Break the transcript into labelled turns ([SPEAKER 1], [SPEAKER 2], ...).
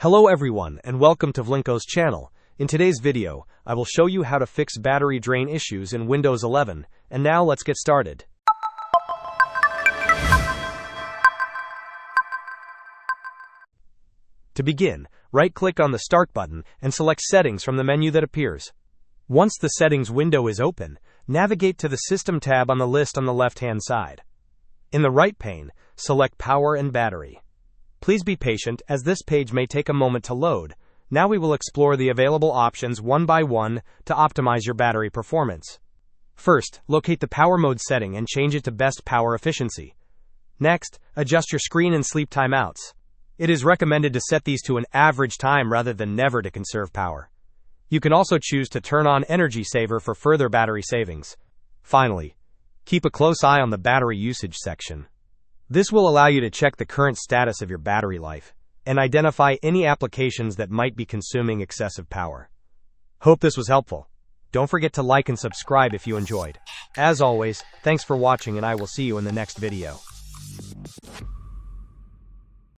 [SPEAKER 1] Hello everyone and welcome to Vlinko's channel. In today's video, I will show you how to fix battery drain issues in Windows 11, and now let's get started. To begin, right-click on the Start button and select Settings from the menu that appears. Once the Settings window is open, navigate to the System tab on the list on the left-hand side. In the right pane, select Power and Battery. Please be patient, as this page may take a moment to load. Now we will explore the available options one by one to optimize your battery performance. First, locate the power mode setting and change it to best power efficiency. Next, adjust your screen and sleep timeouts. It is recommended to set these to an average time rather than never to conserve power. You can also choose to turn on Energy Saver for further battery savings. Finally, keep a close eye on the battery usage section. This will allow you to check the current status of your battery life and identify any applications that might be consuming excessive power. Hope this was helpful. Don't forget to like and subscribe if you enjoyed. As always, thanks for watching and I will see you in the next video.